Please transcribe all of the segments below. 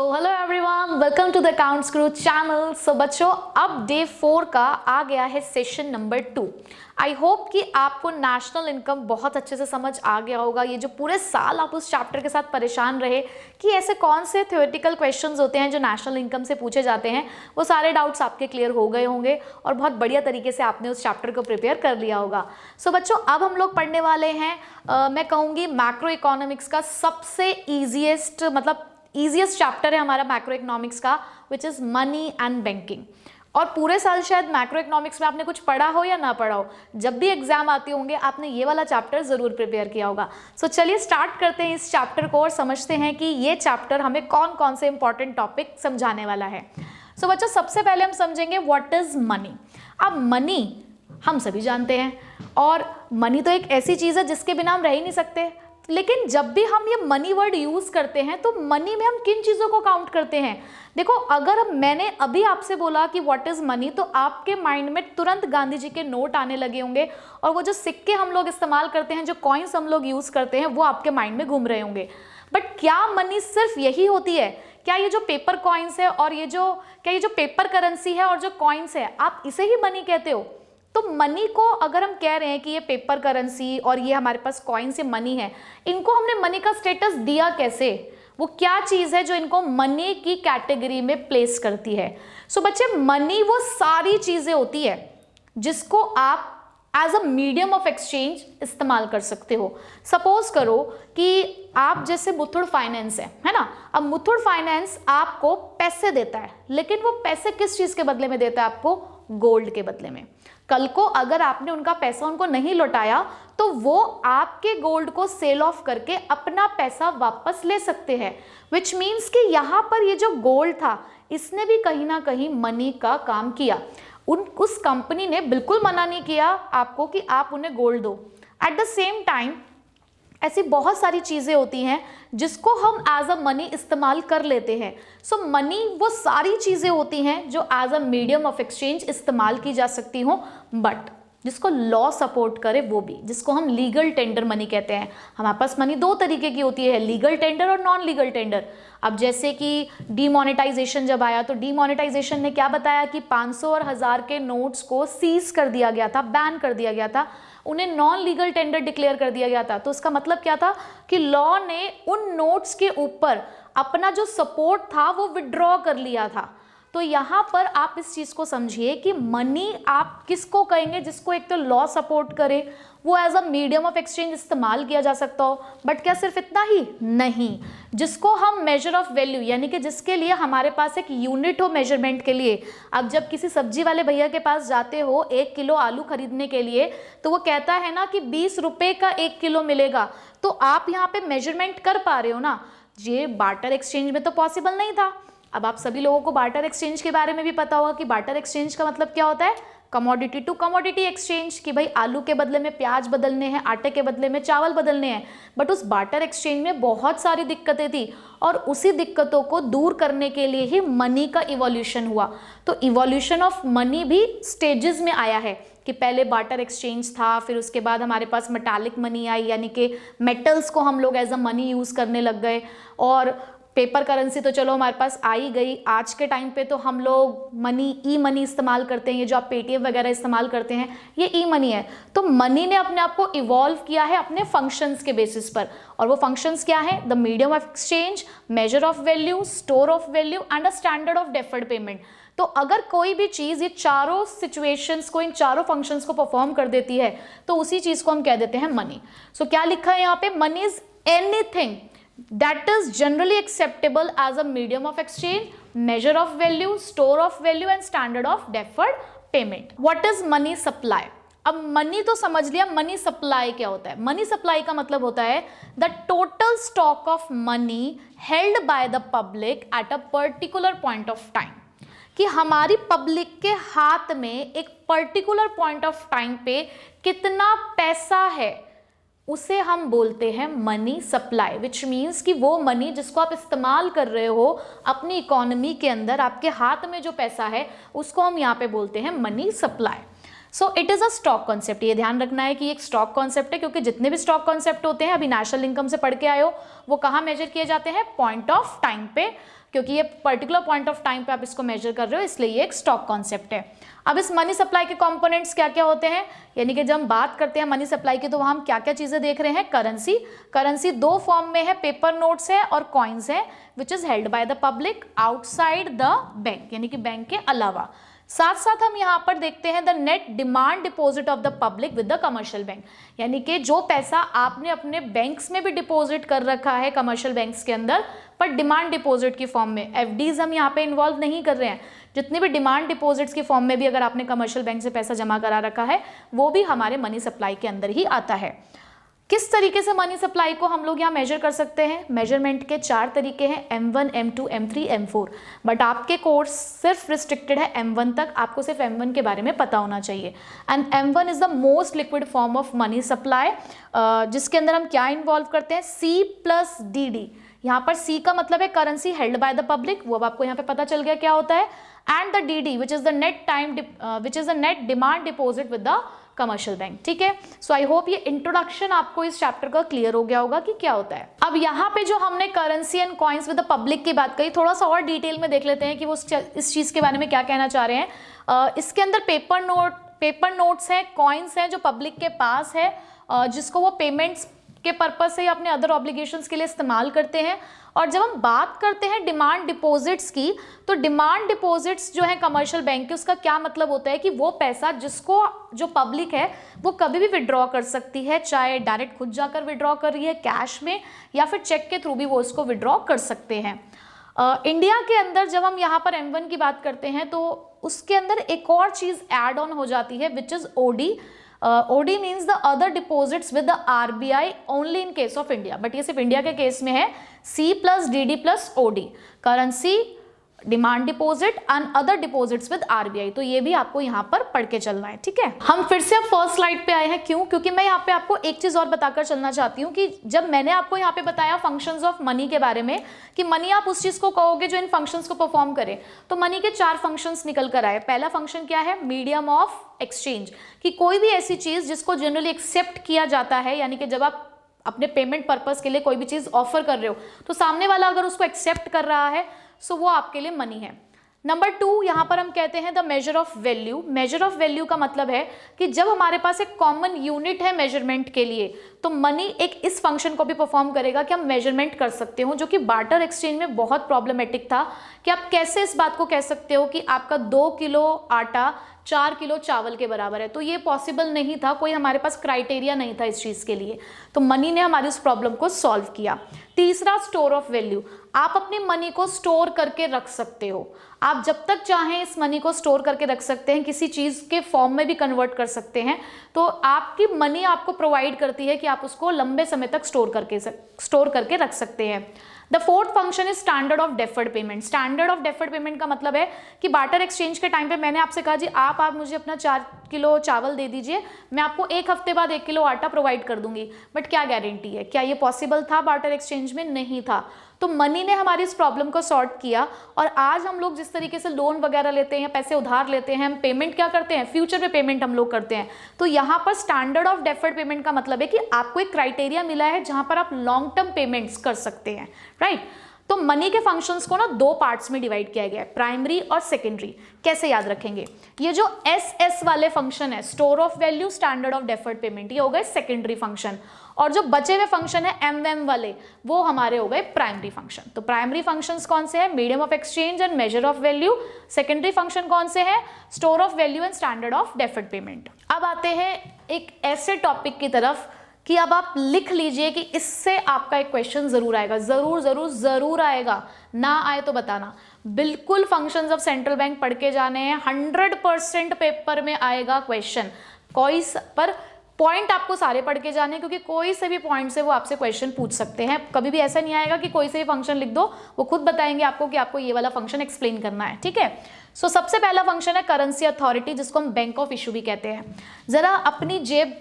Hello everyone, welcome to the accounts Guru channel. So बच्चों, अब day 4 का आ गया है सेशन नंबर 2। आई होप कि आपको नेशनल इनकम बहुत अच्छे से समझ आ गया होगा। ये जो पूरे साल आप उस चैप्टर के साथ परेशान रहे कि ऐसे कौन से थ्योरेटिकल क्वेश्चंस होते हैं जो नेशनल इनकम से पूछे जाते हैं, वो सारे डाउट्स आपके क्लियर हो गए होंगे और बहुत बढ़िया तरीके से आपने उस चैप्टर को प्रिपेयर कर लिया होगा। सो बच्चों, अब हम लोग पढ़ने वाले हैं मैं कहूँगी मैक्रो इकोनॉमिक्स का सबसे ईजिएस्ट चैप्टर है हमारा मैक्रो इकोनॉमिक्स का, which is money and banking. और पूरे साल शायद मैक्रो इकोनॉमिक्स में आपने कुछ पढ़ा हो या ना पढ़ा हो, जब भी एग्जाम आते होंगे आपने ये वाला चैप्टर ज़रूर प्रिपेयर किया होगा। सो चलिए स्टार्ट करते हैं इस चैप्टर को और समझते हैं कि ये चैप्टर हमें कौन कौन से इंपॉर्टेंट टॉपिक समझाने वाला है। सो बच्चों, सबसे पहले हम समझेंगे व्हाट इज़ मनी। अब मनी हम सभी जानते हैं और मनी तो एक ऐसी चीज़ है जिसके बिना हम रह ही नहीं सकते। लेकिन जब भी हम ये मनी वर्ड यूज़ करते हैं तो मनी में हम किन चीज़ों को काउंट करते हैं? देखो, अगर मैंने अभी आपसे बोला कि व्हाट इज़ मनी, तो आपके माइंड में तुरंत गांधी जी के नोट आने लगे होंगे और वो जो सिक्के हम लोग इस्तेमाल करते हैं, जो कॉइन्स हम लोग यूज़ करते हैं, वो आपके माइंड में घूम रहे होंगे। बट क्या मनी सिर्फ यही होती है? क्या ये जो पेपर कॉइन्स है और ये जो पेपर करेंसी है और जो कॉइन्स है, आप इसे ही मनी कहते हो? तो मनी को अगर हम कह रहे हैं कि ये पेपर करेंसी और ये हमारे पास कॉइन से मनी है, इनको हमने मनी का स्टेटस दिया कैसे? वो क्या चीज़ है जो इनको मनी की कैटेगरी में प्लेस करती है? सो बच्चे, मनी वो सारी चीज़ें होती है जिसको आप as a medium of exchange इस्तेमाल कर सकते हो। सपोज करो कि आप जैसे मुथूट फाइनेंस है ना। अब मुथूट फाइनेंस आपको पैसे देता है, लेकिन वो पैसे किस चीज़ के बदले में देता है? आपको गोल्ड के बदले में। कल को अगर आपने उनका पैसा उनको नहीं लौटाया तो वो आपके गोल्ड को सेल ऑफ करके अपना पैसा वापस ले सकते हैं। विच मीन्स कि यहाँ पर ये जो गोल्ड था, इसने भी कहीं ना कहीं मनी का काम किया। उस कंपनी ने बिल्कुल मना नहीं किया आपको कि आप उन्हें गोल्ड दो। एट द सेम टाइम ऐसी बहुत सारी चीज़ें होती हैं जिसको हम एज अ मनी इस्तेमाल कर लेते हैं। सो मनी वो सारी चीज़ें होती हैं जो as a medium of exchange इस्तेमाल की जा सकती हों, बट जिसको लॉ सपोर्ट करे वो भी, जिसको हम लीगल टेंडर मनी कहते हैं। हमारे पास मनी दो तरीके की होती है, लीगल टेंडर और नॉन लीगल टेंडर। अब जैसे कि डीमोनेटाइजेशन जब आया तो डीमोनेटाइजेशन ने क्या बताया कि 500 और 1000 के नोट्स को सीज कर दिया गया था, बैन कर दिया गया था, उन्हें नॉन लीगल टेंडर डिक्लेयर कर दिया गया था। तो उसका मतलब क्या था कि लॉ ने उन नोट्स के ऊपर अपना जो सपोर्ट था वो विड्रॉ कर लिया था। तो यहाँ पर आप इस चीज़ को समझिए कि मनी आप किसको कहेंगे? जिसको एक तो लॉ सपोर्ट करे, वो as a medium of exchange इस्तेमाल किया जा सकता हो। बट क्या सिर्फ इतना ही? नहीं, जिसको हम मेजर ऑफ वैल्यू, यानी कि जिसके लिए हमारे पास एक यूनिट हो मेजरमेंट के लिए। अब जब किसी सब्जी वाले भैया के पास जाते हो 1 किलो आलू खरीदने के लिए, तो वो कहता है ना कि 20 रुपये का 1 किलो मिलेगा, तो आप यहाँ पे मेजरमेंट कर पा रहे हो ना। ये बार्टर एक्सचेंज में तो पॉसिबल नहीं था। अब आप सभी लोगों को बार्टर एक्सचेंज के बारे में भी पता होगा कि बार्टर एक्सचेंज का मतलब क्या होता है? कमोडिटी टू कमोडिटी एक्सचेंज, कि भाई आलू के बदले में प्याज बदलने हैं, आटे के बदले में चावल बदलने हैं। बट उस बार्टर एक्सचेंज में बहुत सारी दिक्कतें थी और उसी दिक्कतों को दूर करने के लिए ही मनी का इवोल्यूशन हुआ। तो इवोल्यूशन ऑफ मनी भी स्टेजेस में आया है कि पहले बार्टर एक्सचेंज था, फिर उसके बाद हमारे पास मेटालिक मनी आई, यानी कि मेटल्स को हम लोग एज अ मनी यूज़ करने लग गए। और पेपर करेंसी तो चलो हमारे पास आ ही गई। आज के टाइम पे तो हम लोग ई मनी इस्तेमाल करते हैं। ये जो आप पेटीएम वगैरह इस्तेमाल करते हैं, ये ई मनी है। तो मनी ने अपने आप को इवॉल्व किया है अपने फंक्शंस के बेसिस पर, और वो फंक्शंस क्या है? The medium of exchange, measure of value, store of value and a standard of deferred payment. तो अगर कोई भी चीज़ ये चारों सिचुएशंस को, इन चारों फंक्शंस को परफॉर्म कर देती है, तो उसी चीज़ को हम कह देते हैं मनी। सो क्या लिखा है यहाँ पे? Money is anything that is generally acceptable as a medium of exchange, measure of value, store of value and standard of deferred payment. What is money supply? अब मनी तो समझ लिया, मनी सप्लाई क्या होता है? मनी सप्लाई का मतलब होता है the total stock of money held by the public at a particular point of time, कि हमारी पब्लिक के हाथ में एक पर्टिकुलर पॉइंट ऑफ टाइम पे कितना पैसा है, उसे हम बोलते हैं मनी सप्लाई। विच मीन्स कि वो मनी जिसको आप इस्तेमाल कर रहे हो अपनी इकोनॉमी के अंदर, आपके हाथ में जो पैसा है, उसको हम यहाँ पे बोलते हैं money supply. So it is a stock concept. ये ध्यान रखना है कि एक स्टॉक कॉन्सेप्ट है, क्योंकि जितने भी स्टॉक कॉन्सेप्ट होते हैं, अभी नेशनल इनकम से पढ़ के आए हो, वो कहाँ मेजर किए जाते हैं? पॉइंट ऑफ टाइम पे। क्योंकि ये पर्टिकुलर पॉइंट ऑफ टाइम पे आप इसको मेजर कर रहे हो, इसलिए ये एक स्टॉक कॉन्सेप्ट है। अब इस मनी सप्लाई के कंपोनेंट्स क्या क्या होते हैं, यानी कि जब हम बात करते हैं मनी सप्लाई की तो वहां हम क्या क्या चीजें देख रहे हैं। करेंसी, करेंसी दो फॉर्म में है, पेपर नोट्स है और कॉइन्स है, which is held by the public outside the bank, यानी कि बैंक के अलावा। साथ साथ हम यहाँ पर देखते हैं the net demand deposit of the public with the commercial bank, यानी कि जो पैसा आपने अपने बैंक्स में भी डिपॉजिट कर रखा है कमर्शियल बैंक्स के अंदर, पर डिमांड डिपॉजिट की फॉर्म में, एफडीज हम यहाँ पे इन्वॉल्व नहीं कर रहे हैं, जितनी भी डिमांड डिपॉजिट्स की फॉर्म में भी अगर आपने कमर्शियल बैंक से पैसा जमा करा रखा है वो भी हमारे मनी सप्लाई के अंदर ही आता है। किस तरीके से मनी सप्लाई को हम लोग यहाँ मेजर कर सकते हैं, मेजरमेंट के 4 तरीके हैं, M1, M2, M3, M4, but आपके कोर्स सिर्फ रिस्ट्रिक्टेड है M1 तक, आपको सिर्फ M1 के बारे में पता होना चाहिए। And M1 is the most liquid form of money supply, जिसके अंदर हम क्या इन्वॉल्व करते हैं, C प्लस DD। यहाँ पर C का मतलब है currency held by the public, वो अब आपको यहाँ पे पता चल गया क्या होता है, and the DD which is the net demand deposit with the commercial bank. ठीक है, सो आई होप ये इंट्रोडक्शन आपको इस चैप्टर का क्लियर हो गया होगा कि क्या होता है। अब यहाँ पे जो हमने currency and coins with the public की बात करी, थोड़ा सा और डिटेल में देख लेते हैं कि वो इस चीज के बारे में क्या कहना चाह रहे हैं। इसके अंदर पेपर नोट्स हैं, कॉइन्स हैं जो पब्लिक के पास है, जिसको वो पेमेंट्स के पर्पज से या अपने अदर ऑब्लिगेशंस के लिए इस्तेमाल करते हैं। और जब हम बात करते हैं डिमांड डिपॉजिट्स की, तो डिमांड डिपॉजिट्स जो है कमर्शियल बैंक के, उसका क्या मतलब होता है कि वो पैसा जिसको जो पब्लिक है वो कभी भी विड्रॉ कर सकती है, चाहे डायरेक्ट खुद जाकर विड्रॉ कर रही है कैश में या फिर चेक के थ्रू भी वो इसको विड्रॉ कर सकते हैं। इंडिया के अंदर जब हम यहाँ पर M1 की बात करते हैं तो उसके अंदर एक और चीज ऐड ऑन हो जाती है, which is OD। OD means the other deposits with the RBI only in case of India, but ये सिर्फ इंडिया के केस में है। C plus DD plus OD, currency, demand deposit and other deposits with RBI, तो ये भी आपको यहाँ पर पढ़ के चलना है। ठीक है, हम फिर से अब फर्स्ट स्लाइड पे आए हैं, क्यों, क्योंकि मैं यहाँ पे आपको एक चीज और बताकर चलना चाहती हूँ कि जब मैंने आपको यहाँ पे बताया फंक्शंस ऑफ मनी के बारे में, कि मनी आप उस चीज को कहोगे जो इन फंक्शंस को परफॉर्म करे, तो मनी के 4 फंक्शंस निकल कर आए। पहला फंक्शन क्या है, मीडियम ऑफ एक्सचेंज, कि कोई भी ऐसी चीज जिसको जनरली एक्सेप्ट किया जाता है, यानी कि जब आप अपने पेमेंट पर्पस के लिए कोई भी चीज ऑफर कर रहे हो तो सामने वाला अगर उसको एक्सेप्ट कर रहा है सो वो आपके लिए मनी है। नंबर 2, यहाँ पर हम कहते हैं the measure of value. Measure of value का मतलब है कि जब हमारे पास एक कॉमन यूनिट है मेजरमेंट के लिए, तो मनी एक इस फंक्शन को भी परफॉर्म करेगा कि हम मेजरमेंट कर सकते हो, जो कि बार्टर एक्सचेंज में बहुत प्रॉब्लमेटिक था कि आप कैसे इस बात को कह सकते हो कि आपका 2 किलो आटा 4 किलो चावल के बराबर है, तो ये पॉसिबल नहीं था, कोई हमारे पास क्राइटेरिया नहीं था इस चीज़ के लिए, तो मनी ने हमारी उस प्रॉब्लम को सॉल्व किया। तीसरा, स्टोर ऑफ वैल्यू, आप अपनी मनी को स्टोर करके रख सकते हो, आप जब तक चाहें इस मनी को स्टोर करके रख सकते हैं, किसी चीज़ के फॉर्म में भी कन्वर्ट कर सकते हैं, तो आपकी मनी आपको प्रोवाइड करती है कि आप उसको लंबे समय तक स्टोर करके रख सकते हैं। The fourth function is standard of deferred payment. Standard of deferred payment का मतलब है कि बार्टर एक्सचेंज के टाइम पे मैंने आपसे कहा जी आप मुझे अपना 4 किलो चावल दे दीजिए, मैं आपको 1 हफ्ते बाद 1 किलो आटा प्रोवाइड कर दूंगी, बट क्या गारंटी है, क्या ये पॉसिबल था बार्टर एक्सचेंज में? नहीं था। तो मनी ने हमारी इस प्रॉब्लम को सॉर्ट किया, और आज हम लोग जिस तरीके से लोन वगैरह लेते हैं, पैसे उधार लेते हैं, हम पेमेंट क्या करते हैं, फ्यूचर में पेमेंट हम लोग करते हैं। तो यहाँ पर स्टैंडर्ड ऑफ डेफर्ड पेमेंट का मतलब है कि आपको एक क्राइटेरिया मिला है जहां पर आप लॉन्ग टर्म पेमेंट्स कर सकते हैं, राइट। तो मनी के फंक्शंस को ना 2 पार्ट्स में डिवाइड किया गया है, प्राइमरी और सेकेंडरी। कैसे याद रखेंगे, ये जो SS वाले फंक्शन है, store of value, standard of deferred payment, ये हो गए सेकेंडरी फंक्शन, और जो बचे हुए फंक्शन है MM वाले, वो हमारे हो गए प्राइमरी फंक्शन। तो प्राइमरी फंक्शंस कौन से हैं, medium of exchange and measure of value. Secondary function कौन से हैं, store of value and standard of deferred payment. अब आते हैं एक ऐसे टॉपिक की तरफ कि अब आप लिख लीजिए कि इससे आपका एक क्वेश्चन जरूर आएगा, जरूर जरूर जरूर आएगा, ना आए तो बताना। बिल्कुल फंक्शंस ऑफ सेंट्रल बैंक पढ़ के जाने हैं, 100% पेपर में आएगा क्वेश्चन। कोई पर पॉइंट आपको सारे पढ़ के जाने, क्योंकि कोई से भी पॉइंट से वो आपसे क्वेश्चन पूछ सकते हैं। कभी भी ऐसा नहीं आएगा कि कोई से भी फंक्शन लिख दो, वो खुद बताएंगे आपको कि आपको ये वाला फंक्शन एक्सप्लेन करना है, ठीक है। सो सबसे पहला फंक्शन है करेंसी अथॉरिटी, जिसको हम बैंक ऑफ इशू भी कहते हैं। जरा अपनी जेब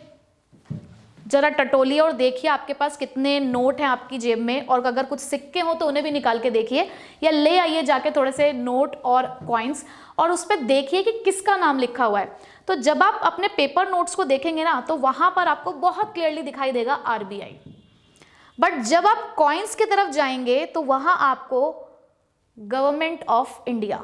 जरा टटोलिए और देखिए आपके पास कितने नोट हैं आपकी जेब में, और अगर कुछ सिक्के हो तो उन्हें भी निकाल के देखिए, या ले आइए जाके थोड़े से नोट और कॉइन्स, और उस पर देखिए कि किसका नाम लिखा हुआ है। तो जब आप अपने पेपर नोट्स को देखेंगे ना, तो वहां पर आपको बहुत क्लियरली दिखाई देगा RBI, बट जब आप कॉइन्स की तरफ जाएंगे तो वहां आपको गवर्नमेंट ऑफ इंडिया,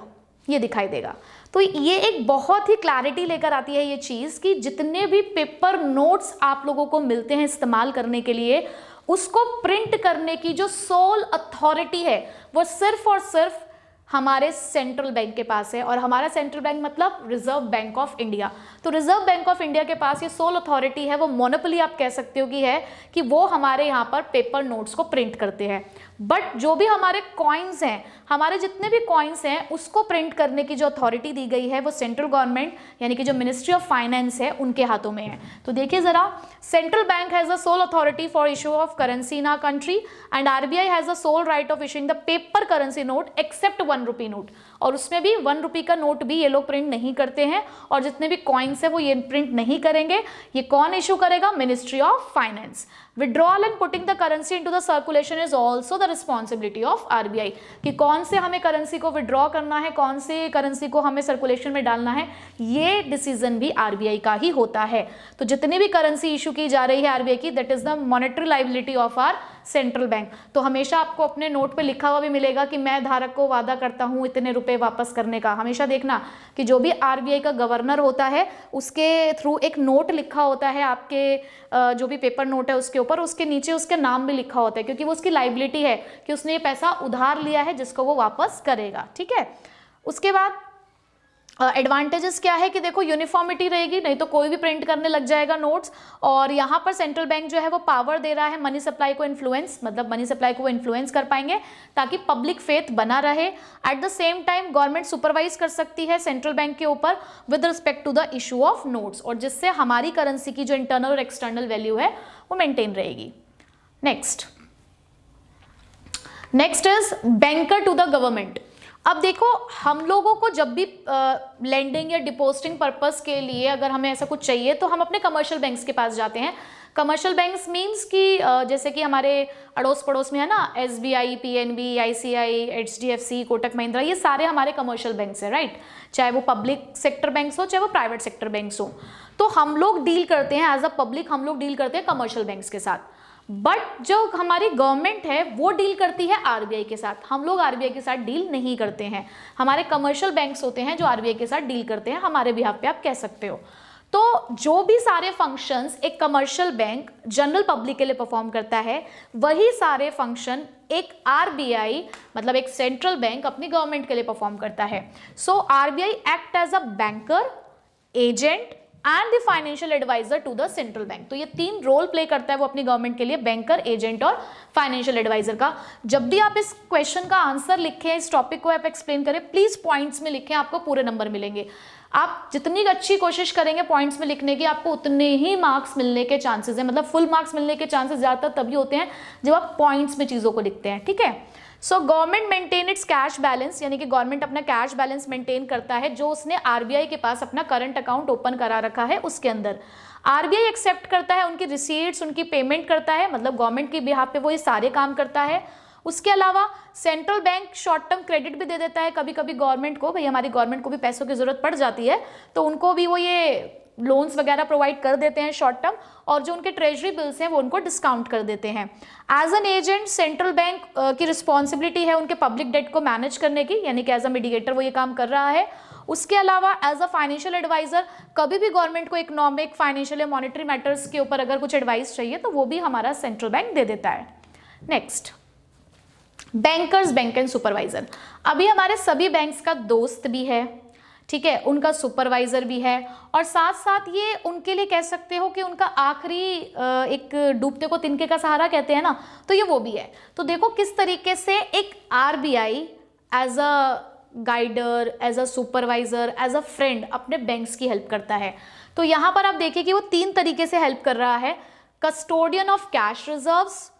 ये दिखाई देगा। तो ये एक बहुत ही क्लैरिटी लेकर आती है ये चीज़ कि जितने भी पेपर नोट्स आप लोगों को मिलते हैं इस्तेमाल करने के लिए, उसको प्रिंट करने की जो सोल अथॉरिटी है वो सिर्फ और सिर्फ हमारे सेंट्रल बैंक के पास है। और हमारा सेंट्रल बैंक मतलब रिजर्व बैंक ऑफ इंडिया। तो रिजर्व बैंक ऑफ इंडिया के पास ये सोल अथॉरिटी है, वो मोनोपोली आप कह सकते हो कि है, कि वो हमारे यहाँ पर पेपर नोट्स को प्रिंट करते हैं। बट जो भी हमारे कॉइन्स हैं, हमारे जितने भी कॉइन्स हैं, उसको प्रिंट करने की जो अथॉरिटी दी गई है वो सेंट्रल गवर्नमेंट यानी कि जो मिनिस्ट्री ऑफ फाइनेंस है उनके हाथों में है। तो देखिए जरा, central bank has a sole authority for issue of currency in our country and RBI has a sole right of issuing the paper currency note except 1 rupee note. और उसमें भी 1 रुपी का नोट भी ये लोग प्रिंट नहीं करते हैं, और जितने भी कॉइन्स है वो ये प्रिंट नहीं करेंगे। ये कौन इशू करेगा? Ministry of finance. Withdrawal and putting the currency into the circulation is also the responsibility of RBI, कि कौन से हमें करेंसी को विड्रॉ करना है, कौन से करेंसी को हमें सर्कुलेशन में डालना है, ये डिसीजन भी आरबीआई का ही होता है। तो जितनी भी करेंसी इशू की जा रही है आरबीआई की, that is the monetary liability of our central bank. तो हमेशा आपको अपने नोट पे लिखा हुआ भी मिलेगा कि मैं धारक को वादा करता हूं इतने रुपए वापस करने का। हमेशा देखना कि जो भी आरबीआई का गवर्नर होता है उसके थ्रू एक नोट लिखा होता है, आपके जो भी पेपर नोट है उसके ऊपर, उसके नीचे उसके नाम भी लिखा होता है, क्योंकि वो उसकी लायबिलिटी है कि उसने ये पैसा उधार लिया है जिसको वो वापस करेगा। ठीक है, उसके बाद एडवांटेजेस क्या है कि देखो यूनिफॉर्मिटी रहेगी, नहीं तो कोई भी प्रिंट करने लग जाएगा नोट्स। और यहाँ पर सेंट्रल बैंक जो है वो पावर दे रहा है मनी सप्लाई को इन्फ्लुएंस, मतलब मनी सप्लाई को वो इन्फ्लुएंस कर पाएंगे ताकि पब्लिक फेथ बना रहे। At the same time government supervise कर सकती है सेंट्रल बैंक के ऊपर with respect to the issue of notes, और जिससे हमारी करेंसी की जो इंटरनल और एक्सटर्नल वैल्यू है वो मेंटेन रहेगी। Next is banker to the government. अब देखो, हम लोगों को जब भी लेंडिंग या डिपॉजिटिंग पर्पस के लिए अगर हमें ऐसा कुछ चाहिए तो हम अपने कमर्शियल बैंक्स के पास जाते हैं। कमर्शियल बैंक्स मींस कि जैसे कि हमारे अड़ोस पड़ोस में है ना, SBI, PNB, ICI, HDFC, Kotak Mahindra, ये सारे हमारे कमर्शियल बैंक्स हैं, राइट। चाहे वो पब्लिक सेक्टर बैंक्स हो, चाहे वो प्राइवेट सेक्टर बैंक्स हो, तो हम लोग डील करते हैं एज अ पब्लिक, हम लोग डील करते हैं कमर्शियल बैंक्स के साथ। बट जो हमारी गवर्नमेंट है वो डील करती है आरबीआई के साथ, हम लोग आरबीआई के साथ डील नहीं करते हैं। हमारे कमर्शियल बैंक्स होते हैं जो आरबीआई के साथ डील करते हैं, हमारे बिहाफ पे आप कह सकते हो। तो जो भी सारे फंक्शंस एक कमर्शियल बैंक जनरल पब्लिक के लिए परफॉर्म करता है, वही सारे फंक्शन एक आरबीआई मतलब एक सेंट्रल बैंक अपनी गवर्नमेंट के लिए परफॉर्म करता है। So RBI act as a banker, agent and the financial adviser to the central bank. तो ये 3 रोल प्ले करता है वो अपनी गवर्नमेंट के लिए, बैंकर, एजेंट और फाइनेंशियल एडवाइजर का। जब भी आप इस क्वेश्चन का आंसर लिखें, इस टॉपिक को आप एक्सप्लेन करें, प्लीज पॉइंट्स में लिखें, आपको पूरे नंबर मिलेंगे। आप जितनी अच्छी कोशिश करेंगे पॉइंट्स में लिखने की, आपको उतने ही मार्क्स मिलने के चांसेस हैं। मतलब फुल मार्क्स मिलने के चांसेस ज्यादातर तभी होते हैं जब आप पॉइंट्स में चीजों को लिखते हैं। ठीक है, so government maintain its cash balance, यानी कि गवर्नमेंट अपना कैश बैलेंस मेंटेन करता है जो उसने आरबीआई के पास अपना करंट अकाउंट ओपन करा रखा है उसके अंदर। आरबीआई एक्सेप्ट करता है उनकी रिसीट्स, उनकी पेमेंट करता है, मतलब गवर्नमेंट के बिहाफ पे वो ये सारे काम करता है। उसके अलावा central bank short term credit भी दे देता है कभी कभी गवर्नमेंट को, भाई हमारी गवर्नमेंट को भी पैसों की जरूरत पड़ जाती है तो उनको भी वो ये लोन्स वगैरह प्रोवाइड कर देते हैं शॉर्ट टर्म, और जो उनके ट्रेजरी बिल्स हैं वो उनको डिस्काउंट कर देते हैं। As an agent central bank की रिस्पॉन्सिबिलिटी है उनके पब्लिक डेट को मैनेज करने की, यानी कि एज अ मीडिएटर वो ये काम कर रहा है। उसके अलावा एज अ फाइनेंशियल एडवाइजर कभी भी गवर्नमेंट को इकोनॉमिक, फाइनेंशियल या मॉनेटरी मैटर्स के ऊपर अगर कुछ एडवाइस चाहिए तो वो भी हमारा सेंट्रल बैंक दे देता है। Next, bankers, bank and supervisor. अभी हमारे सभी बैंक्स का दोस्त भी है, ठीक है, उनका सुपरवाइजर भी है, और साथ साथ ये उनके लिए कह सकते हो कि उनका आखिरी एक डूबते को तिनके का सहारा कहते हैं ना, तो ये वो भी है। तो देखो किस तरीके से एक RBI as a guider, as a supervisor, as a friend अपने बैंक्स की हेल्प करता है। तो यहाँ पर आप देखिए कि वो 3 तरीके से हेल्प कर रहा है, custodian of cash reserves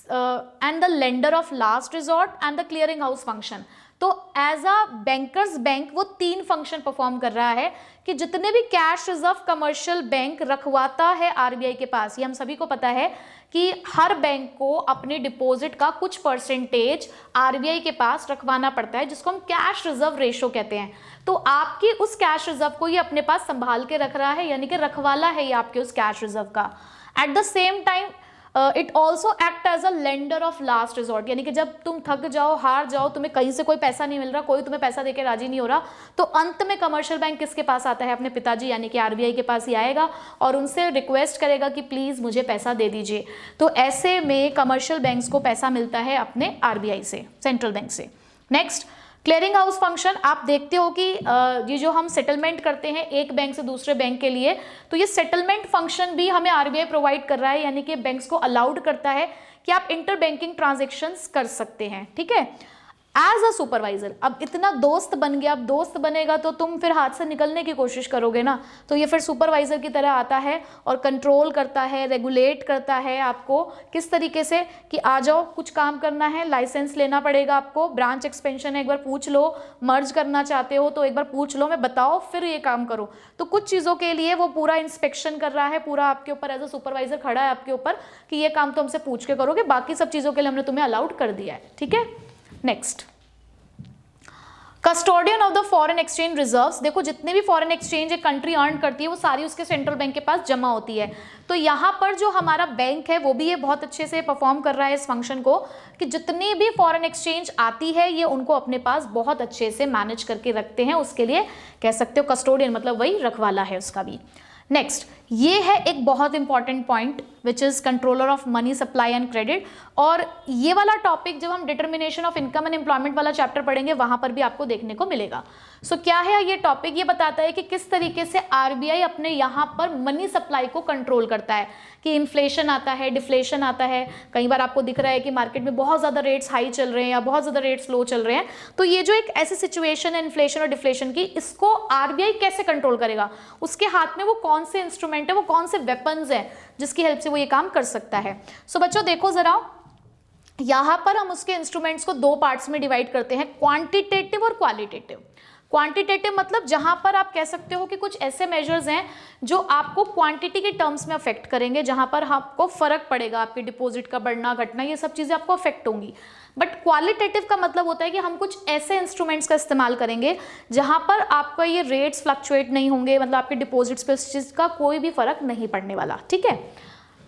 and the lender of last resort and the clearing house function. तो एज अ बैंकर्स बैंक वो 3 फंक्शन परफॉर्म कर रहा है कि जितने भी कैश रिजर्व कमर्शियल बैंक रखवाता है आरबीआई के पास, ये हम सभी को पता है कि हर बैंक को अपने डिपॉजिट का कुछ परसेंटेज आरबीआई के पास रखवाना पड़ता है, जिसको हम कैश रिजर्व रेशो कहते हैं। तो आपकी उस कैश रिजर्व को ये अपने पास संभाल के रख रहा है, यानी कि रखवाला है ये आपके उस कैश रिजर्व का। At the same time it also act as a lender of last resort, यानी कि जब तुम थक जाओ, हार जाओ, तुम्हें कहीं से कोई पैसा नहीं मिल रहा, कोई तुम्हें पैसा देके राजी नहीं हो रहा, तो अंत में कमर्शियल बैंक किसके पास आता है? अपने पिताजी यानी कि आरबीआई के पास ही आएगा और उनसे रिक्वेस्ट करेगा कि प्लीज मुझे पैसा दे दीजिए। तो ऐसे में कमर्शियल बैंक्स को पैसा मिलता है अपने आरबीआई से, सेंट्रल बैंक से। Next, clearing house function. आप देखते हो कि ये जो हम सेटलमेंट करते हैं एक बैंक से दूसरे बैंक के लिए, तो ये सेटलमेंट फंक्शन भी हमें आरबीआई प्रोवाइड कर रहा है, यानी कि बैंक्स को अलाउड करता है कि आप इंटर बैंकिंग ट्रांजैक्शंस कर सकते हैं, ठीक है, एज अ सुपरवाइजर। अब इतना दोस्त बन गया, अब दोस्त बनेगा तो तुम फिर हाथ से निकलने की कोशिश करोगे ना, तो ये फिर सुपरवाइजर की तरह आता है और कंट्रोल करता है, रेगुलेट करता है आपको किस तरीके से कि आ जाओ, कुछ काम करना है, लाइसेंस लेना पड़ेगा आपको, ब्रांच एक्सपेंशन है एक बार पूछ लो, मर्ज करना चाहते हो तो एक बार पूछ लो, मैं बताओ फिर ये काम करो। तो कुछ चीज़ों के लिए वो पूरा इंस्पेक्शन कर रहा है, पूरा आपके ऊपर एज अ सुपरवाइजर खड़ा है आपके ऊपर कि ये काम तो हमसे पूछ के करोगे, बाकी सब चीज़ों के लिए हमने तुम्हें अलाउड कर दिया है, ठीक है। Next, custodian of the foreign exchange reserves. देखो जितने भी फॉरेन एक्सचेंज एक कंट्री अर्न करती है वो सारी उसके सेंट्रल बैंक के पास जमा होती है। तो यहाँ पर जो हमारा बैंक है वो भी ये बहुत अच्छे से परफॉर्म कर रहा है इस फंक्शन को कि जितनी भी फॉरेन एक्सचेंज आती है ये उनको अपने पास बहुत अच्छे से मैनेज करके रखते हैं, उसके लिए कह सकते हो कस्टोडियन, मतलब वही रखवाला है उसका भी। नेक्स्ट, ये है एक बहुत important point which is controller of money supply and credit, और ये वाला टॉपिक जब हम determination of income and employment वाला चैप्टर पढ़ेंगे वहां पर भी आपको देखने को मिलेगा। सो क्या है ये टॉपिक? ये बताता है कि किस तरीके से आरबीआई अपने यहाँ पर मनी सप्लाई को कंट्रोल करता है, कि इन्फ्लेशन आता है, डिफ्लेशन आता है, कई बार आपको दिख रहा है कि मार्केट में बहुत ज़्यादा रेट्स हाई चल रहे हैं या बहुत ज़्यादा रेट्स लो चल रहे हैं, तो ये जो एक ऐसी सिचुएशन है इन्फ्लेशन और डिफ्लेशन की, इसको आरबीआई कैसे कंट्रोल करेगा? उसके हाथ में वो कौन से इंस्ट्रूमेंट है, वो कौन से वेपन्स हैं जिसकी हेल्प से वो ये काम कर सकता है। सो बच्चों देखो जरा, यहां पर हम उसके इंस्ट्रूमेंट्स को दो पार्ट्स में डिवाइड करते हैं, क्वांटिटेटिव और क्वालिटेटिव। क्वांटिटेटिव मतलब जहां पर आप कह सकते हो कि कुछ ऐसे मेजर्स हैं जो आपको क्वांटिटी के टर्म्स में अफेक्ट करेंगे, जहां पर आपको फर्क पड़ेगा, आपके डिपॉजिट का बढ़ना घटना, ये सब चीजें आपको अफेक्ट होंगी। बट क्वालिटेटिव का मतलब होता है कि हम कुछ ऐसे इंस्ट्रूमेंट्स का इस्तेमाल करेंगे जहां पर आपका ये रेट्स फ्लक्चुएट नहीं होंगे, मतलब आपके डिपॉजिट्स पे उस चीज का कोई भी फर्क नहीं पड़ने वाला, ठीक है।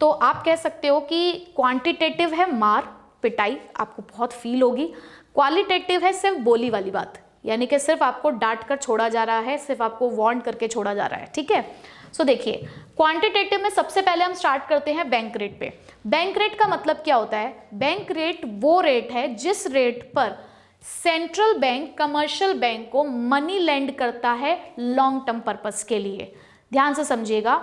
तो आप कह सकते हो कि क्वांटिटेटिव है मार पिटाई, आपको बहुत फील होगी। क्वालिटेटिव है सिर्फ बोली वाली बात, यानी कि सिर्फ आपको डांट कर छोड़ा जा रहा है, सिर्फ आपको वार्न करके छोड़ा जा रहा है, ठीक है। सो देखिए, क्वांटिटेटिव में सबसे पहले हम स्टार्ट करते हैं बैंक रेट पे। बैंक रेट का मतलब क्या होता है? बैंक रेट वो रेट है जिस रेट पर सेंट्रल बैंक कमर्शियल बैंक को मनी लेंड करता है लॉन्ग टर्म पर्पस के लिए। ध्यान से समझिएगा,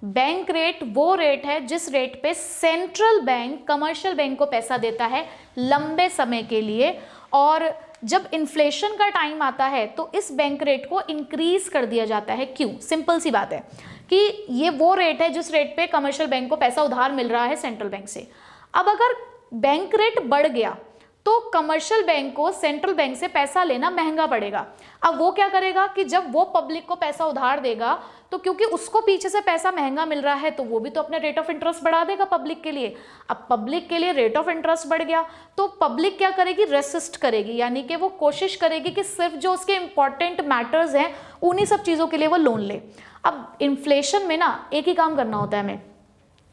बैंक रेट वो रेट है जिस रेट पे सेंट्रल बैंक कमर्शियल बैंक को पैसा देता है लंबे समय के लिए, और जब इन्फ्लेशन का टाइम आता है तो इस बैंक रेट को इंक्रीज कर दिया जाता है। क्यों? सिंपल सी बात है कि ये वो रेट है जिस रेट पे कमर्शियल बैंक को पैसा उधार मिल रहा है सेंट्रल बैंक से। अब अगर बैंक रेट बढ़ गया तो कमर्शियल बैंक को सेंट्रल बैंक से पैसा लेना महंगा पड़ेगा। अब वो क्या करेगा कि जब वो पब्लिक को पैसा उधार देगा तो क्योंकि उसको पीछे से पैसा महंगा मिल रहा है तो वो भी तो अपने रेट ऑफ इंटरेस्ट बढ़ा देगा पब्लिक के लिए। अब पब्लिक के लिए रेट ऑफ इंटरेस्ट बढ़ गया तो पब्लिक क्या करेगी? रेसिस्ट करेगी, यानी कि वो कोशिश करेगी कि सिर्फ जो उसके इंपॉर्टेंट मैटर्स हैं उन्हीं सब चीज़ों के लिए वो लोन ले। अब इन्फ्लेशन में ना एक ही काम करना होता है,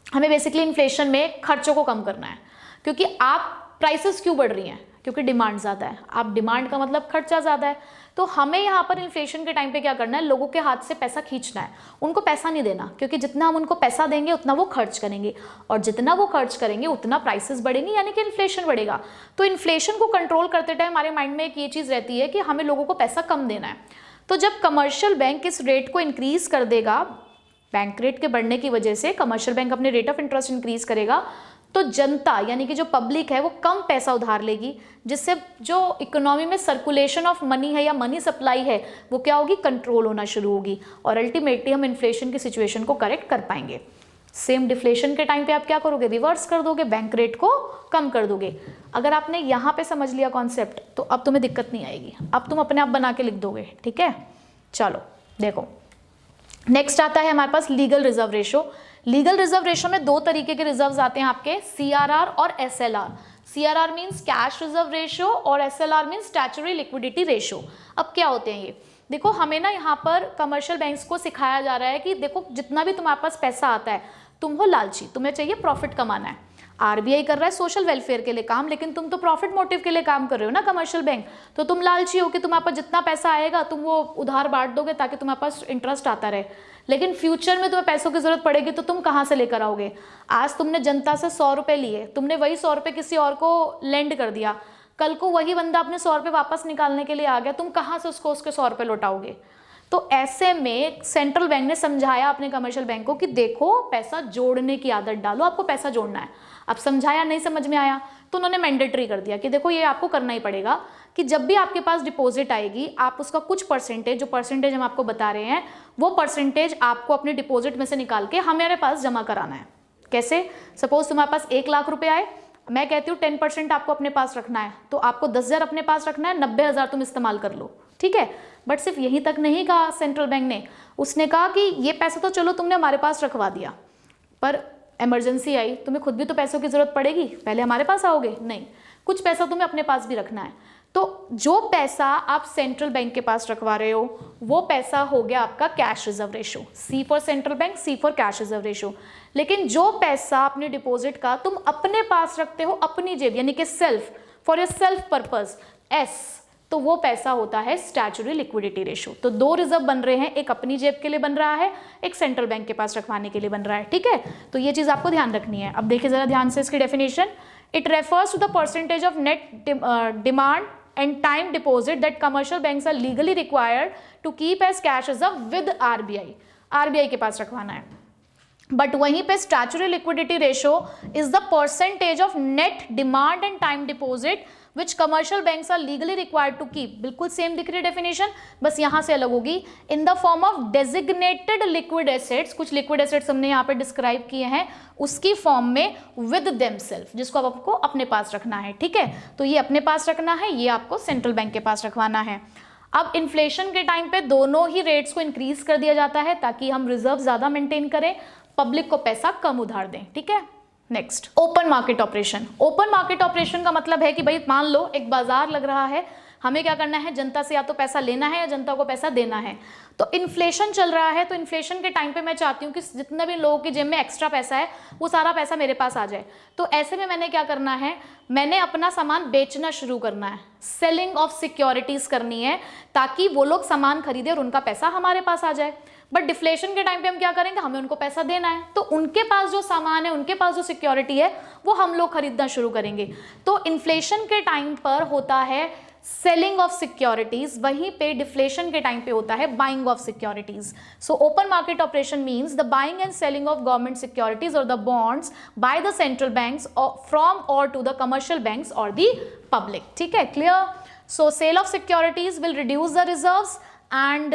हमें बेसिकली इन्फ्लेशन में खर्चों को कम करना है, क्योंकि आप प्राइसेस क्यों बढ़ रही हैं? क्योंकि डिमांड ज़्यादा है। आप डिमांड का मतलब खर्चा ज़्यादा है, तो हमें यहाँ पर इन्फ्लेशन के टाइम पे क्या करना है? लोगों के हाथ से पैसा खींचना है, उनको पैसा नहीं देना, क्योंकि जितना हम उनको पैसा देंगे उतना वो खर्च करेंगे, और जितना वो खर्च करेंगे उतना प्राइसेस बढ़ेंगे, यानी कि इन्फ्लेशन बढ़ेगा। तो इन्फ्लेशन को कंट्रोल करते टाइम हमारे माइंड में एक ये चीज़ रहती है कि हमें लोगों को पैसा कम देना है। तो जब कमर्शियल बैंक इस रेट को इंक्रीज कर देगा, बैंक रेट के बढ़ने की वजह से कमर्शियल बैंक अपने रेट ऑफ इंटरेस्ट इंक्रीज करेगा, तो जनता यानी कि जो पब्लिक है वो कम पैसा उधार लेगी, जिससे जो इकोनॉमी में सर्कुलेशन ऑफ मनी है या मनी सप्लाई है वो क्या होगी? कंट्रोल होना शुरू होगी, और अल्टीमेटली हम इन्फ्लेशन की सिचुएशन को करेक्ट कर पाएंगे। सेम डिफ्लेशन के टाइम पे आप क्या करोगे? रिवर्स कर दोगे, बैंक रेट को कम कर दोगे। अगर आपने यहाँ पे समझ लिया कॉन्सेप्ट तो अब तुम्हें दिक्कत नहीं आएगी, अब तुम अपने आप बना के लिख दोगे, ठीक है। चलो देखो, नेक्स्ट आता है हमारे पास legal reserve ratio. Legal reserve ratio में दो तरीके के रिजर्व्स आते हैं आपके, सीआरआर और SLR. CRR means cash reserve ratio और SLR means statutory liquidity ratio. अब क्या होते हैं ये? देखो, हमें ना यहाँ पर कमर्शियल बैंक्स को सिखाया जा रहा है कि देखो जितना भी तुम्हारे पास पैसा आता है, तुम हो लालची, तुम्हें चाहिए प्रॉफिट कमाना है, आरबीआई कर रहा है सोशल वेलफेयर के लिए काम, लेकिन तुम तो प्रॉफिट मोटिव के लिए काम कर रहे हो ना कमर्शियल बैंक, तो तुम लालची हो कि तुम्हारे पास जितना पैसा आएगा तुम वो उधार बांट दोगे ताकि तुम्हारे पास इंटरेस्ट आता रहे, लेकिन फ्यूचर में तुम्हें पैसों की जरूरत पड़ेगी तो तुम कहाँ से लेकर आओगे। आज तुमने जनता से 100 रुपए लिए, तुमने वही 100 रुपए किसी और को लेंड कर दिया, कल को वही बंदा अपने 100 रुपए वापस निकालने के लिए आ गया, तुम कहाँ से उसको उसके 100 रुपए लौटाओगे। तो ऐसे में सेंट्रल बैंक ने समझाया अपने कमर्शियल बैंक को कि देखो पैसा जोड़ने की आदत डालो, आपको पैसा जोड़ना है। अब समझाया, नहीं समझ में आया तो उन्होंने मैंडेटरी कर दिया कि देखो ये आपको करना ही पड़ेगा कि जब भी आपके पास डिपॉजिट आएगी आप उसका कुछ परसेंटेज, जो परसेंटेज हम आपको बता रहे हैं वो परसेंटेज आपको अपने डिपॉजिट में से निकाल के हमारे पास जमा कराना है। कैसे? सपोज तुम्हारे पास 1 लाख रुपए आए, मैं कहती हूँ 10% आपको अपने पास रखना है, तो आपको 10,000 अपने पास रखना है, 90,000 तुम इस्तेमाल कर लो, ठीक है। बट सिर्फ यही तक नहीं कहा सेंट्रल बैंक ने, उसने कहा कि ये पैसा तो चलो तुमने हमारे पास रखवा दिया, पर इमरजेंसी आई, तुम्हें खुद भी तो पैसों की जरूरत पड़ेगी, पहले हमारे पास आओगे, नहीं, कुछ पैसा तुम्हें अपने पास भी रखना है। तो जो पैसा आप सेंट्रल बैंक के पास रखवा रहे हो वो पैसा हो गया आपका cash reserve ratio, C for central bank, C for cash reserve ratio. लेकिन जो पैसा अपने डिपॉजिट का तुम अपने पास रखते हो अपनी जेब यानी कि self, for your self purpose, S, तो वो पैसा होता है स्टैट्यूटरी लिक्विडिटी रेशो। तो 2 रिजर्व बन रहे हैं, एक अपनी जेब के लिए बन रहा है, एक सेंट्रल बैंक के पास रखवाने के लिए बन रहा है, ठीक है। तो ये चीज आपको ध्यान रखनी है। अब देखिए जरा ध्यान से इसकी definition, it refers to the percentage of net demand and time deposit that commercial banks are legally required to keep as cash reserve with RBI, RBI के पास रखवाना है। बट वहीं पे statutory liquidity ratio is the percentage of net demand and time deposit which commercial banks are legally required to keep, बिल्कुल same दिख रही है definition, बस यहां से अलग होगी, in the form of designated liquid assets, कुछ लिक्विड एसेट्स हमने यहाँ पे डिस्क्राइब किए हैं उसकी फॉर्म में, विद देमसेल्फ, जिसको आपको अपने पास रखना है, ठीक है। तो ये अपने पास रखना है, ये आपको सेंट्रल बैंक के पास रखवाना है। अब इन्फ्लेशन के टाइम पे दोनों ही रेट्स को इंक्रीज कर दिया जाता है ताकि हम रिजर्व ज्यादा मेंटेन करें, पब्लिक को पैसा कम उधार दें, ठीक है। Next, open market operation. Open market operation का मतलब है कि भाई मान लो एक बाजार लग रहा है, हमें क्या करना है, जनता से या तो पैसा लेना है या जनता को पैसा देना है। तो इन्फ्लेशन चल रहा है, तो इन्फ्लेशन के टाइम पे मैं चाहती हूँ कि जितने भी लोगों की जेब में एक्स्ट्रा पैसा है वो सारा पैसा मेरे पास आ जाए। तो ऐसे में मैंने क्या करना है, मैंने अपना सामान बेचना शुरू करना है, सेलिंग ऑफ सिक्योरिटीज करनी है ताकि वो लोग सामान खरीदे और उनका पैसा हमारे पास आ जाए। बट डिफ्लेशन के टाइम पे हम क्या करेंगे, हमें उनको पैसा देना है, तो उनके पास जो सामान है, उनके पास जो सिक्योरिटी है वो हम लोग खरीदना शुरू करेंगे। तो इन्फ्लेशन के टाइम पर होता है सेलिंग ऑफ सिक्योरिटीज, वहीं पे डिफ्लेशन के टाइम पे होता है buying of securities. So open market operation means the buying and selling of government securities और the bonds by the central banks from और टू द कमर्शियल बैंक्स और the public, ठीक है, clear. So sale of securities will reduce the reserves and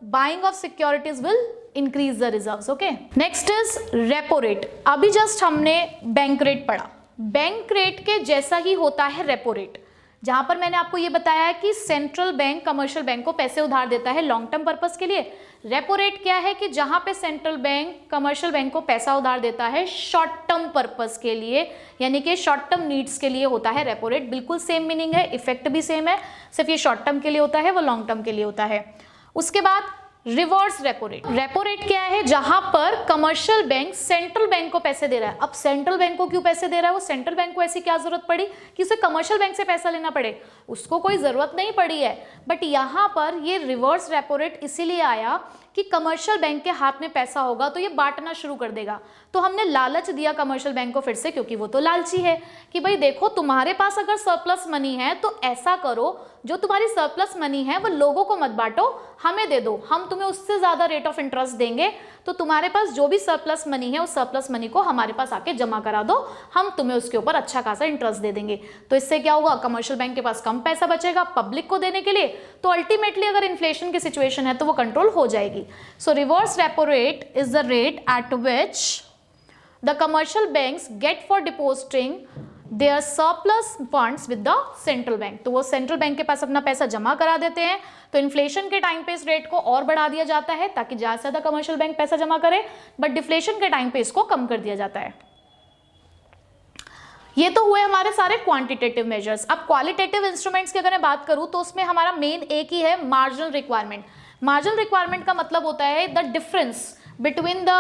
buying of securities will increase the reserves, okay. Next is repo rate। अभी just हमने bank rate पढ़ा, bank rate के जैसा ही होता है रेपो रेट, जहां पर मैंने आपको ये बताया कि सेंट्रल बैंक कमर्शियल बैंक को पैसे उधार देता है लॉन्ग टर्म पर्पस के लिए। रेपो रेट क्या है कि जहां पे सेंट्रल बैंक कमर्शियल बैंक को पैसा उधार देता है शॉर्ट टर्म पर्पस के लिए, यानी कि शॉर्ट टर्म नीड्स के लिए होता है रेपो रेट। बिल्कुल सेम मीनिंग है, इफेक्ट भी सेम है, सिर्फ ये शॉर्ट टर्म के लिए होता है, वो लॉन्ग टर्म के लिए होता है। उसके बाद reverse repo rate. Repo rate क्या है, जहां पर कमर्शियल बैंक सेंट्रल बैंक को पैसे दे रहा है। अब सेंट्रल बैंक को क्यों पैसे दे रहा है, वो सेंट्रल बैंक को ऐसी क्या जरूरत पड़ी कि उसे कमर्शियल बैंक से पैसा लेना पड़े, उसको कोई जरूरत नहीं पड़ी है। बट यहां पर ये रिवर्स रेपो रेट इसीलिए आया कि कमर्शियल बैंक के हाथ में पैसा होगा तो ये बांटना शुरू कर देगा। तो हमने लालच दिया कमर्शियल बैंक को फिर से, क्योंकि वो तो लालची है, कि भाई देखो तुम्हारे पास अगर सरप्लस मनी है तो ऐसा करो, जो तुम्हारी सरप्लस मनी है वो लोगों को मत बांटो, हमें दे दो, हम तुम्हें उससे ज्यादा रेट ऑफ इंटरेस्ट देंगे। तो तुम्हारे पास जो भी सरप्लस मनी है उस सरप्लस मनी को हमारे पास आके जमा करा दो, हम तुम्हें उसके ऊपर अच्छा खासा इंटरेस्ट दे देंगे। तो इससे क्या होगा, कमर्शियल बैंक के पास कम पैसा बचेगा पब्लिक को देने के लिए, तो अल्टीमेटली अगर इन्फ्लेशन की सिचुएशन है तो वो कंट्रोल हो जाएगी। सो reverse repo rate is the rate at which the commercial banks get for depositing their surplus funds with the central bank। तो वो सेंट्रल बैंक के पास अपना पैसा जमा करा देते हैं। तो इन्फ्लेशन के टाइम पे इस रेट को और बढ़ा दिया जाता है ताकि ज्यादा से ज्यादा कमर्शियल बैंक पैसा जमा करे, बट डिफ्लेशन के टाइम पे इसको कम कर दिया जाता है। ये तो हुए हमारे सारे क्वांटिटेटिव मेजर्स। अब क्वालिटेटिव इंस्ट्रूमेंट्स की अगर मैं बात करूं तो उसमें हमारा मेन एक ही है, मार्जिनल रिक्वायरमेंट। मार्जिनल रिक्वायरमेंट का मतलब होता है the difference between the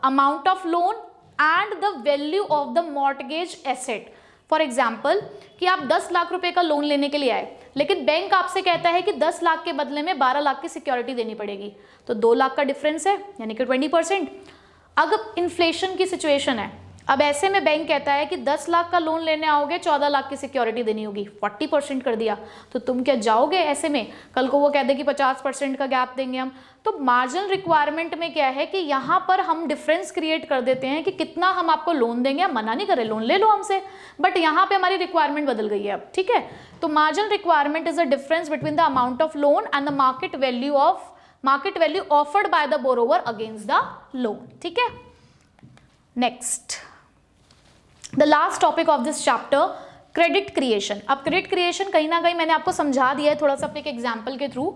amount of loan and the value of the mortgage asset. For example कि आप 10 लाख रुपए का लोन लेने के लिए आए, लेकिन बैंक आपसे कहता है कि 10 लाख के बदले में 12 लाख की सिक्योरिटी देनी पड़ेगी, तो 2 लाख का डिफरेंस है, यानी कि 20%। अगर इन्फ्लेशन की सिचुएशन है, अब ऐसे में बैंक कहता है कि 10 लाख का लोन लेने आओगे, 14 लाख की सिक्योरिटी देनी होगी, 40% कर दिया, तो तुम क्या जाओगे ऐसे में? कल को वो कह दे कि 50% का गैप देंगे हम। तो मार्जिनल रिक्वायरमेंट में क्या है कि यहाँ पर हम डिफरेंस क्रिएट कर देते हैं कि कितना हम आपको लोन देंगे, हम मना नहीं कर रहे, लोन ले लो हमसे, बट यहाँ पे हमारी रिक्वायरमेंट बदल गई है अब, ठीक है। तो marginal requirement is a difference between the amount of loan and the market value offered by the borrower against the loan, ठीक है। Next, the last topic of this chapter, credit creation. अब क्रेडिट क्रिएशन कहीं ना कहीं मैंने आपको समझा दिया है थोड़ा सा अपने एक एग्जाम्पल के थ्रू।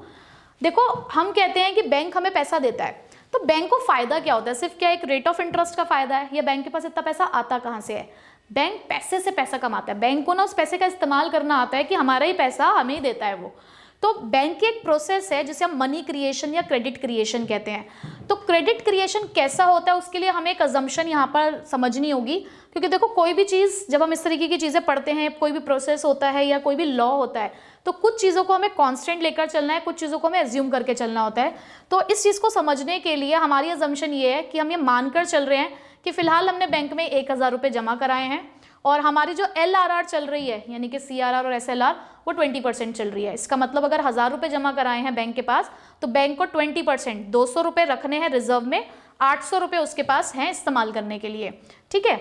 देखो, हम कहते हैं कि बैंक हमें पैसा देता है, तो बैंक को फायदा क्या होता है? सिर्फ क्या एक रेट ऑफ इंटरेस्ट का फायदा है, या बैंक के पास इतना पैसा आता कहाँ से है? बैंक पैसे से पैसा कमाता है, बैंक को ना उस पैसे का इस्तेमाल करना आता है कि हमारा ही पैसा हमें ही देता है वो। तो बैंक की एक प्रोसेस है जिसे हम मनी क्रिएशन या क्रेडिट क्रिएशन कहते हैं। तो क्रेडिट क्रिएशन कैसा होता है उसके लिए हमें एक अजम्पशन यहाँ पर समझनी होगी, क्योंकि देखो कोई भी चीज़ जब हम इस तरीके की चीज़ें पढ़ते हैं, कोई भी प्रोसेस होता है या कोई भी लॉ होता है, तो कुछ चीज़ों को हमें कांस्टेंट लेकर चलना है, कुछ चीज़ों को हमें एज्यूम करके चलना होता है। तो इस चीज़ को समझने के लिए हमारी अजम्पशन ये है कि हम ये मानकर चल रहे हैं कि फिलहाल हमने बैंक में 1000 रुपये जमा कराए हैं और हमारी जो LRR चल रही है, यानी कि CRR और SLR, वो 20% चल रही है। इसका मतलब अगर 1000 रुपये जमा कराए हैं बैंक के पास, तो बैंक को 20% 200 रुपये रखने हैं रिजर्व में, 800 रुपये उसके पास हैं इस्तेमाल करने के लिए, ठीक है।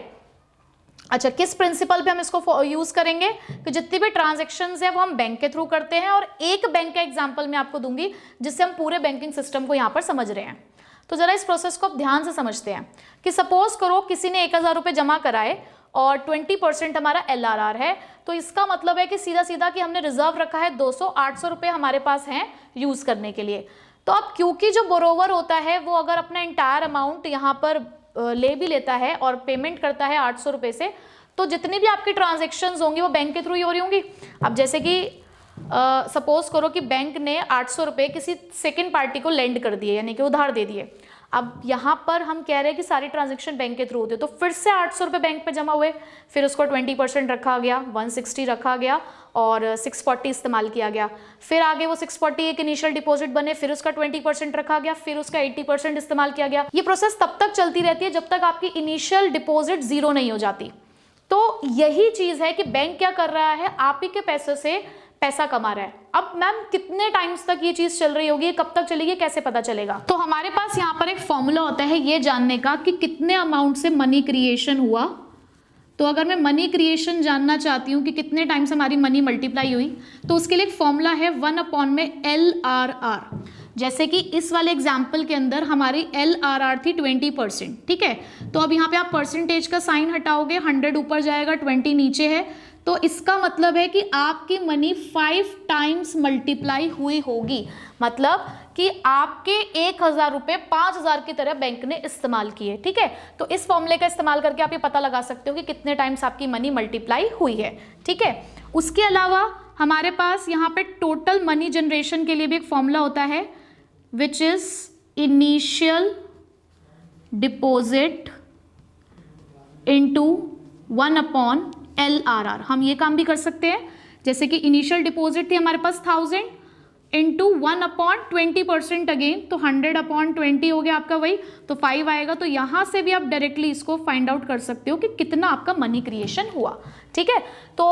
अच्छा, किस प्रिंसिपल पे हम इसको यूज करेंगे? कि जितनी भी ट्रांजेक्शन्स है वो हम बैंक के थ्रू करते हैं, और एक बैंक का एग्जांपल मैं आपको दूंगी जिससे हम पूरे बैंकिंग सिस्टम को यहाँ पर समझ रहे हैं। तो जरा इस प्रोसेस को आप ध्यान से समझते हैं कि सपोज करो किसी ने 1000 रुपये जमा कराए और 20% हमारा LRR है, तो इसका मतलब है कि सीधा सीधा कि हमने रिजर्व रखा है 800 रुपये हमारे पास हैं यूज करने के लिए। तो अब क्योंकि जो बोरोवर होता है वो अगर अपना इंटायर अमाउंट यहाँ पर ले भी लेता है और पेमेंट करता है 800 रुपये से, तो जितनी भी आपकी ट्रांजेक्शन्स होंगी वो बैंक के थ्रू ही हो रही होंगी। अब जैसे कि सपोज करो कि बैंक ने 800 रुपये किसी सेकेंड पार्टी को लेंड कर दिए, यानी कि उधार दे दिए। अब यहाँ पर हम कह रहे हैं कि सारी ट्रांजेक्शन बैंक के थ्रू होते, तो फिर से 800 रुपये बैंक पे जमा हुए, फिर उसको 20% रखा गया, 160 रखा गया और 640 इस्तेमाल किया गया। फिर आगे वो 640 एक इनिशियल डिपॉजिट बने, फिर उसका 20% रखा गया, फिर उसका 80% इस्तेमाल किया गया। ये प्रोसेस तब तक चलती रहती है जब तक आपकी इनिशियल डिपॉजिट जीरो नहीं हो जाती। तो यही चीज है कि बैंक क्या कर रहा है, आप ही के पैसे से पैसा कमा रहा है। अब मैम कितने टाइम्स तक ये चीज चल रही होगी, कब तक चलेगी, कैसे पता चलेगा? तो हमारे पास यहाँ पर एक फॉर्मूला होता है ये जानने का कि कितने अमाउंट से मनी क्रिएशन हुआ। तो अगर मैं मनी क्रिएशन जानना चाहती हूँ कि कितने टाइम्स हमारी मनी मल्टीप्लाई हुई, तो उसके लिए एक फॉर्मूला है 1 में LRR। जैसे कि इस वाले एग्जाम्पल के अंदर हमारी LRR थी 20%, ठीक है। तो अब यहाँ पे आप परसेंटेज का साइन हटाओगे, 100 ऊपर जाएगा, 20 नीचे है, तो इसका मतलब है कि आपकी मनी 5 टाइम्स मल्टीप्लाई हुई होगी। मतलब कि आपके 1000 रुपये 5000 की तरह बैंक ने इस्तेमाल किए, ठीक है। तो इस फॉर्मूले का इस्तेमाल करके आप ये पता लगा सकते हो कि कितने टाइम्स आपकी मनी मल्टीप्लाई हुई है, ठीक है। उसके अलावा हमारे पास यहाँ पे टोटल मनी जनरेशन के लिए भी एक फॉर्मूला होता है, which is initial deposit into 1 LRR। हम ये काम भी कर सकते हैं, जैसे कि इनिशियल डिपॉजिट थी हमारे पास 1000 इंटू 1/20% अगेन, तो 100/20 हो गया आपका वही, तो 5 आएगा। तो यहाँ से भी आप डायरेक्टली इसको फाइंड आउट कर सकते हो कि कितना आपका मनी क्रिएशन हुआ, ठीक है। तो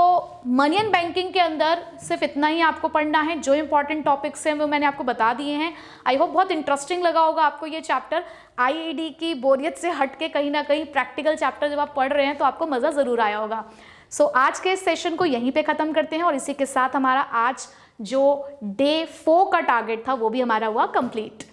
मनी एंड बैंकिंग के अंदर सिर्फ इतना ही आपको पढ़ना है, जो इंपॉर्टेंट टॉपिक्स हैं वो मैंने आपको बता दिए हैं। आई होप बहुत इंटरेस्टिंग लगा होगा आपको ये चैप्टर। IED की बोरियत से हट के कहीं ना कहीं प्रैक्टिकल चैप्टर जब आप पढ़ रहे हैं तो आपको मज़ा ज़रूर आया होगा। सो आज के इस सेशन को यहीं पे ख़त्म करते हैं और इसी के साथ हमारा आज जो डे 4 का टारगेट था वो भी हमारा हुआ कंप्लीट।